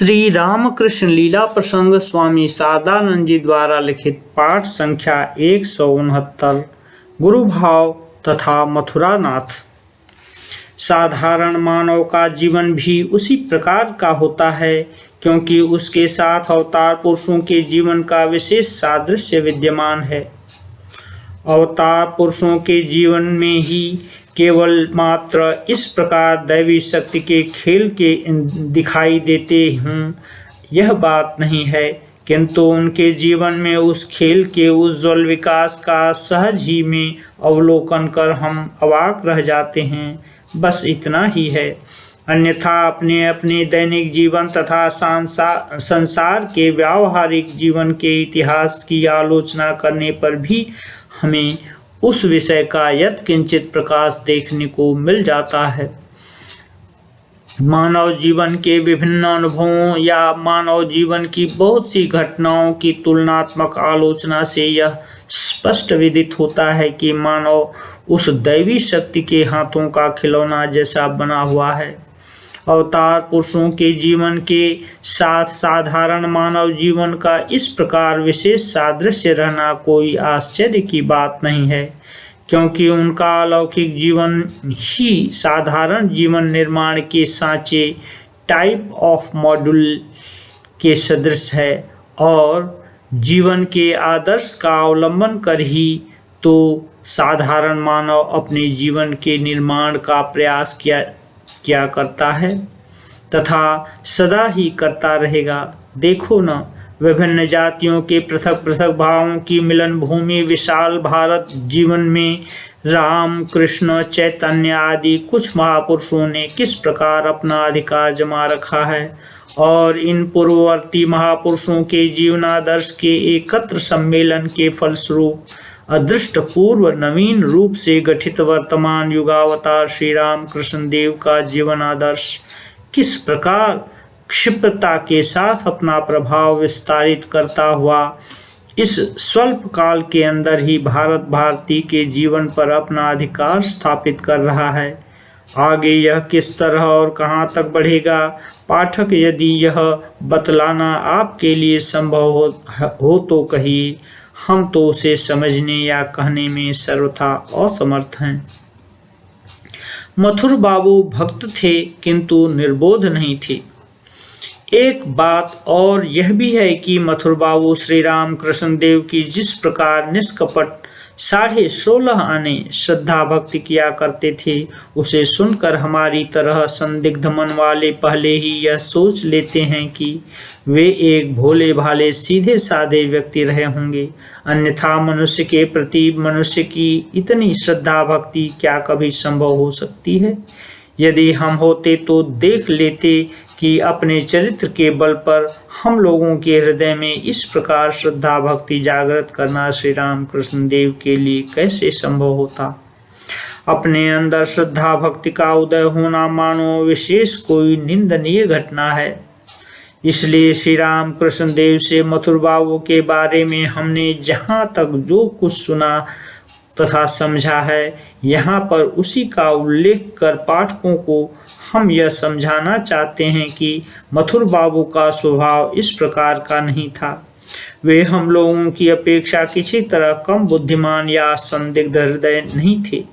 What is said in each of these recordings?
श्री रामकृष्ण लीला प्रसंग स्वामी शारदानंद जी द्वारा लिखित पाठ संख्या 169 गुरु भाव तथा मथुरानाथ। साधारण मानव का जीवन भी उसी प्रकार का होता है, क्योंकि उसके साथ अवतार पुरुषों के जीवन का विशेष सादृश्य विद्यमान है। अवतार पुरुषों के जीवन में ही केवल मात्र इस प्रकार दैवी शक्ति के खेल के दिखाई देते हों, यह बात नहीं है, किंतु उनके जीवन में उस खेल के उज्ज्वल विकास का सहज ही में अवलोकन कर हम अवाक रह जाते हैं। बस इतना ही है। अन्यथा अपने अपने दैनिक जीवन तथा संसार के व्यावहारिक जीवन के इतिहास की आलोचना करने पर भी हमें उस विषय का यत्किंचित प्रकाश देखने को मिल जाता है। मानव जीवन के विभिन्न अनुभवों या मानव जीवन की बहुत सी घटनाओं की तुलनात्मक आलोचना से यह स्पष्ट विदित होता है कि मानव उस दैवी शक्ति के हाथों का खिलौना जैसा बना हुआ है। अवतार पुरुषों के जीवन के साथ साधारण मानव जीवन का इस प्रकार विशेष सादृश्य रहना कोई आश्चर्य की बात नहीं है, क्योंकि उनका अलौकिक जीवन ही साधारण जीवन निर्माण के सांचे टाइप ऑफ मॉड्यूल के सदृश है, और जीवन के आदर्श का अवलंबन कर ही तो साधारण मानव अपने जीवन के निर्माण का प्रयास क्या करता है तथा सदा ही करता रहेगा। देखो न, विभिन्न जातियों के पृथक पृथक भावों की मिलन भूमि विशाल भारत जीवन में राम कृष्ण चैतन्य आदि कुछ महापुरुषों ने किस प्रकार अपना अधिकार जमा रखा है, और इन पूर्ववर्ती महापुरुषों के जीवनादर्श के एकत्र सम्मेलन के फलस्वरूप अदृष्ट पूर्व नवीन रूप से गठित वर्तमान युगावतार श्री राम कृष्ण देव का जीवन आदर्श किस प्रकार क्षिप्रता के साथ अपना प्रभाव विस्तारित करता हुआ इस स्वल्प काल के अंदर ही भारत भारती के जीवन पर अपना अधिकार स्थापित कर रहा है। आगे यह किस तरह और कहाँ तक बढ़ेगा, पाठक यदि यह बतलाना आपके लिए संभव हो तो कहिए, हम तो उसे समझने या कहने में सर्वथा असमर्थ हैं। मथुर बाबू भक्त थे, किंतु निर्बोध नहीं थे। एक बात और यह भी है कि मथुर बाबू श्री राम कृष्ण देव की जिस प्रकार निष्कपट 16.5 आने श्रद्धा भक्ति किया करते थे, उसे सुनकर हमारी तरह संदिग्ध मन वाले पहले ही यह सोच लेते हैं कि वे एक भोले भाले सीधे साधे व्यक्ति रहे होंगे, अन्यथा मनुष्य के प्रति मनुष्य की इतनी श्रद्धा भक्ति क्या कभी संभव हो सकती है। यदि हम होते तो देख लेते कि अपने चरित्र के बल पर हम लोगों के हृदय में इस प्रकार श्रद्धा भक्ति जागृत करना श्री राम कृष्ण देव के लिए कैसे संभव होता। अपने अंदर श्रद्धा भक्ति का उदय होना मानो विशेष कोई निंदनीय घटना है। इसलिए श्री राम कृष्ण देव से मथुर बाबू के बारे में हमने जहाँ तक जो कुछ सुना तथा समझा है, यहाँ पर उसी का उल्लेख कर पाठकों को हम यह समझाना चाहते हैं कि मथुर बाबू का स्वभाव इस प्रकार का नहीं था। वे हम लोगों की अपेक्षा किसी तरह कम बुद्धिमान या संदिग्ध हृदय नहीं थे।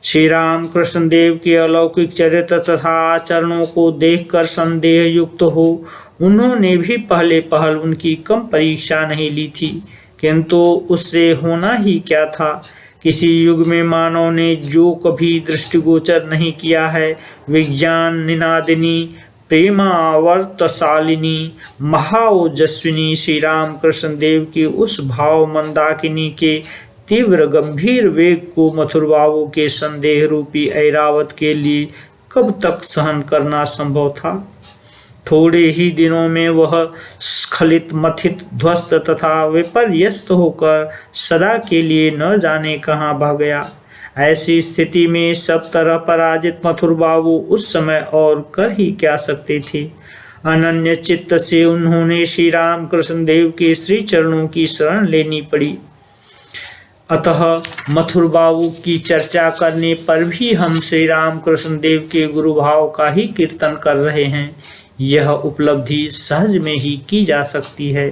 श्री राम कृष्ण देव के अलौकिक चरित्र तथा आचरणों को देखकर संदेह युक्त हो उन्होंने भी पहले पहल उनकी कम परीक्षा नहीं ली थी, किंतु उससे होना ही क्या था। किसी युग में मानव ने जो कभी दृष्टिगोचर नहीं किया है, विज्ञान निनादिनी प्रेमावर्तशालिनी महाओजस्विनी श्री राम कृष्ण देव की उस भाव मंदाकिनी के तीव्र गंभीर वेग को मथुर बाबू के संदेह रूपी ऐरावत के लिए कब तक सहन करना संभव था। थोड़े ही दिनों में वह स्खलित मथित ध्वस्त तथा विपर्यस्त होकर सदा के लिए न जाने कहाँ भाग गया। ऐसी स्थिति में सब तरह पराजित मथुर बाबू उस समय और कर ही क्या सकते थे। अनन्य चित्त से उन्होंने श्री राम कृष्ण देव के श्री चरणों की शरण लेनी पड़ी। अतः मथुर बाबू की चर्चा करने पर भी हम श्री राम कृष्ण देव के गुरु भाव का ही कीर्तन कर रहे हैं। यह उपलब्धि सहज में ही की जा सकती है।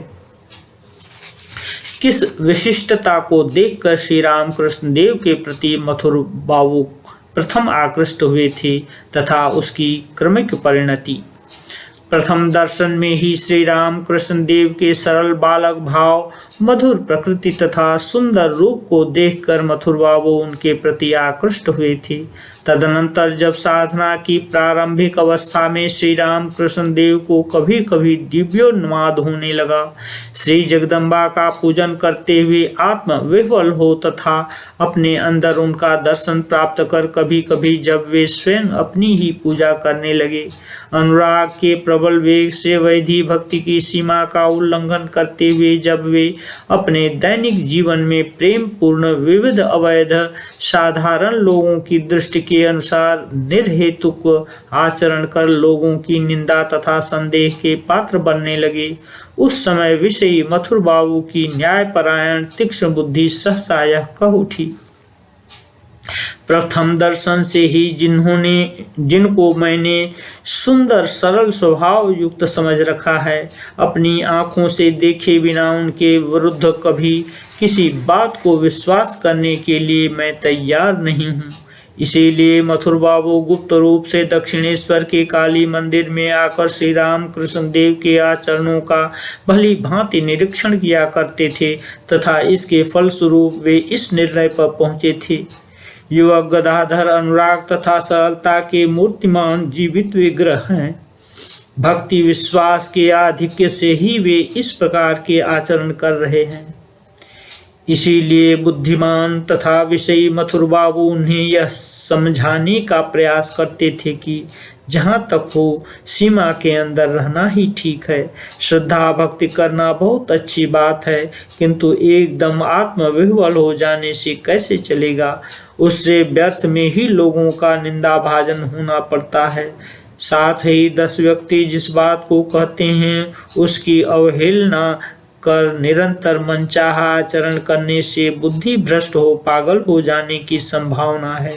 किस विशिष्टता को देखकर श्री राम कृष्ण देव के प्रति मथुर बाबू प्रथम आकृष्ट हुए थे तथा उसकी क्रमिक परिणति। प्रथम दर्शन में ही श्री राम कृष्ण देव के सरल बालक भाव, मधुर प्रकृति तथा सुंदर रूप को देखकर मथुर बाबू उनके प्रति आकृष्ट हुए थे। तदनंतर जब साधना की प्रारंभिक अवस्था में श्री राम कृष्ण देव को कभी कभी दिव्योन्माद होने लगा, श्री जगदम्बा का पूजन करते हुए आत्म विह्वल हो तथा अपने अंदर उनका दर्शन प्राप्त कर कभी कभी जब वे स्वयं अपनी ही पूजा करने लगे, अनुराग के प्रबल वेग से वैधि भक्ति की सीमा का उल्लंघन करते हुए जब वे अपने दैनिक जीवन में प्रेम पूर्ण विविध अवैध साधारण लोगों की दृष्टि के अनुसार निर्हेतुक आचरण कर लोगों की निंदा तथा संदेह के पात्र बनने लगे, उस समय विषयी मथुर बाबू की न्यायपरायण तीक्ष्ण बुद्धि सहसा यह कह उठी, प्रथम दर्शन से ही जिनको मैंने सुंदर सरल स्वभाव युक्त समझ रखा है, अपनी आंखों से देखे बिना उनके विरुद्ध कभी किसी बात को विश्वास करने के लिए मैं तैयार नहीं हूँ। इसीलिए मथुर बाबू गुप्त रूप से दक्षिणेश्वर के काली मंदिर में आकर श्री राम कृष्ण देव के आचरणों का भली भांति निरीक्षण किया करते थे तथा इसके फलस्वरूप वे इस निर्णय पर पहुंचे थे, युवक गदाधर अनुराग तथा सरलता के मूर्तिमान जीवित विग्रह हैं। भक्ति विश्वास के आधिक्य से ही वे इस प्रकार के आचरण कर रहे हैं। इसीलिए बुद्धिमान तथा विषयी मथुर बाबू उन्हें यह समझाने का प्रयास करते थे कि जहाँ तक हो सीमा के अंदर रहना ही ठीक है। श्रद्धा भक्ति करना बहुत अच्छी बात है, किंतु एकदम आत्मविह्वल हो जाने से कैसे चलेगा। उससे व्यर्थ में ही लोगों का निंदा भाजन होना पड़ता है। साथ ही 10 व्यक्ति जिस बात को कहते हैं उसकी अवहेलना कर निरंतर मनचाहा आचरण करने से बुद्धि भ्रष्ट हो पागल हो जाने की संभावना है।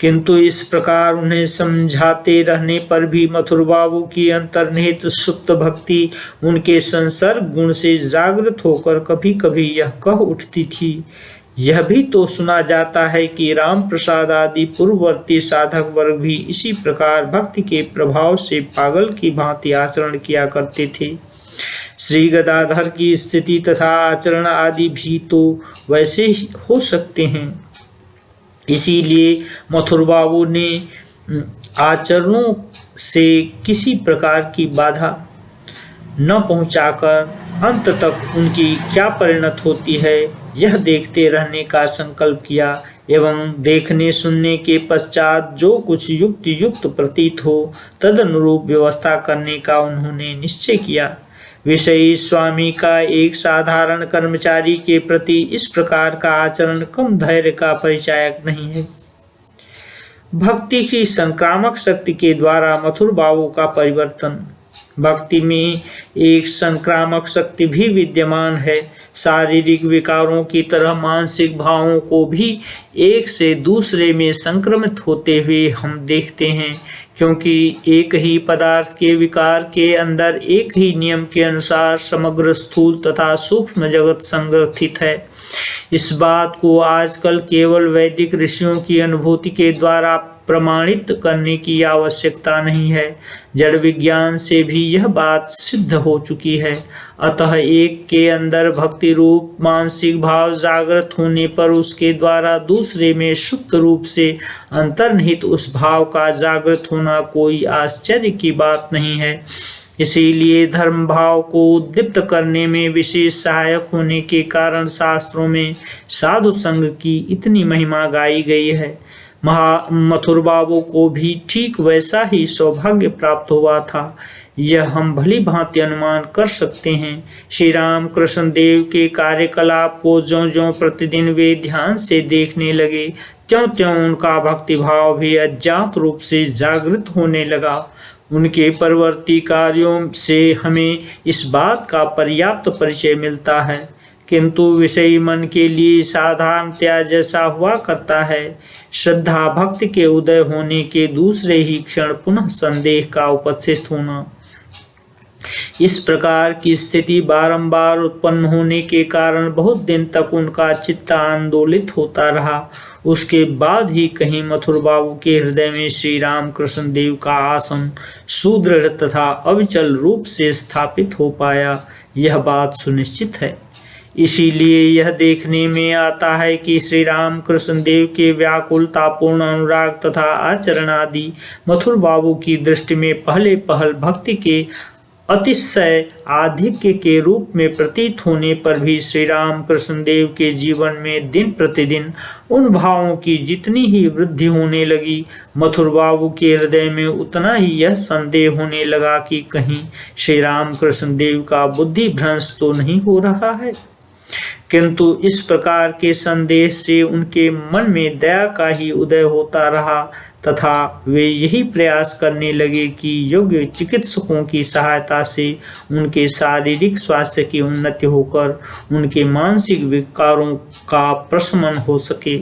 किंतु इस प्रकार उन्हें समझाते रहने पर भी मथुर बाबू की अंतर्निहित सुप्त भक्ति उनके संसर्ग गुण से जागृत होकर कभी कभी यह कह उठती थी, यह भी तो सुना जाता है कि राम प्रसाद आदि पूर्ववर्ती साधक वर्ग भी इसी प्रकार भक्ति के प्रभाव से पागल की भांति आचरण किया करते थे। श्री गदाधर की स्थिति तथा आचरण आदि भी तो वैसे ही हो सकते हैं। इसीलिए मथुर बाबू ने आचरणों से किसी प्रकार की बाधा न पहुंचाकर अंत तक उनकी क्या परिणत होती है यह देखते रहने का संकल्प किया एवं देखने सुनने के पश्चात जो कुछ युक्त प्रतीत हो तदनुरूप व्यवस्था करने का उन्होंने निश्चय किया। विषयी स्वामी का एक साधारण कर्मचारी के प्रति इस प्रकार का आचरण कम धैर्य का परिचायक नहीं है। भक्ति की संक्रामक शक्ति के द्वारा मथुर बाबू का परिवर्तन। भक्ति में एक संक्रामक शक्ति भी विद्यमान है। शारीरिक विकारों की तरह मानसिक भावों को भी एक से दूसरे में संक्रमित होते हुए हम देखते हैं, क्योंकि एक ही पदार्थ के विकार के अंदर एक ही नियम के अनुसार समग्र स्थूल तथा सूक्ष्म जगत संग्रथित है। इस बात को आजकल केवल वैदिक ऋषियों की अनुभूति के द्वारा प्रमाणित करने की आवश्यकता नहीं है, जड़ विज्ञान से भी यह बात सिद्ध हो चुकी है। अतः एक के अंदर भक्ति रूप मानसिक भाव जागृत होने पर उसके द्वारा दूसरे में सुप्त रूप से अंतर्निहित उस भाव का जागृत होना कोई आश्चर्य की बात नहीं है। इसीलिए धर्म भाव को उद्दीप्त करने में विशेष सहायक होने के कारण शास्त्रों में साधु संघ की इतनी महिमा गाई गई है। मथुर बाबू को भी ठीक वैसा ही सौभाग्य प्राप्त हुआ था, यह हम भली भांति अनुमान कर सकते हैं। श्री राम कृष्ण देव के कार्यकलाप को ज्यों-ज्यों प्रतिदिन वे ध्यान से देखने लगे, त्यों-त्यों उनका भक्तिभाव भी अज्ञात रूप से जागृत होने लगा। उनके परवर्ती कार्यों से हमें इस बात का पर्याप्त परिचय मिलता है किंतु विषयी मन के लिए साधारणतया जैसा हुआ करता है, श्रद्धा भक्ति के उदय होने के दूसरे ही क्षण पुनः संदेह का उपस्थित होना। इस प्रकार की स्थिति बारंबार उत्पन्न होने के कारण बहुत दिन तक उनका चित्त आंदोलित होता रहा। उसके बाद ही कहीं मथुर बाबू के हृदय में श्री राम कृष्ण देव का आसन सुदृढ़ तथा अविचल रूप से स्थापित हो पाया, यह बात सुनिश्चित है। इसीलिए यह देखने में आता है कि श्री राम कृष्ण देव के व्याकुलतापूर्ण अनुराग तथा आचरण आदि मथुर बाबू की दृष्टि में पहले पहल भक्ति के अतिशय आधिक्य के रूप में प्रतीत होने पर भी श्री राम कृष्ण देव के जीवन में दिन प्रतिदिन उन भावों की जितनी ही वृद्धि होने लगी, मथुर बाबू के हृदय में उतना ही यह संदेह होने लगा कि कहीं श्री राम कृष्ण देव का बुद्धि भ्रंश तो नहीं हो रहा है। किंतु इस प्रकार के संदेश से उनके मन में दया का ही उदय होता रहा तथा वे यही प्रयास करने लगे कि योग्य चिकित्सकों की सहायता से उनके शारीरिक स्वास्थ्य की उन्नति होकर उनके मानसिक विकारों का प्रशमन हो सके।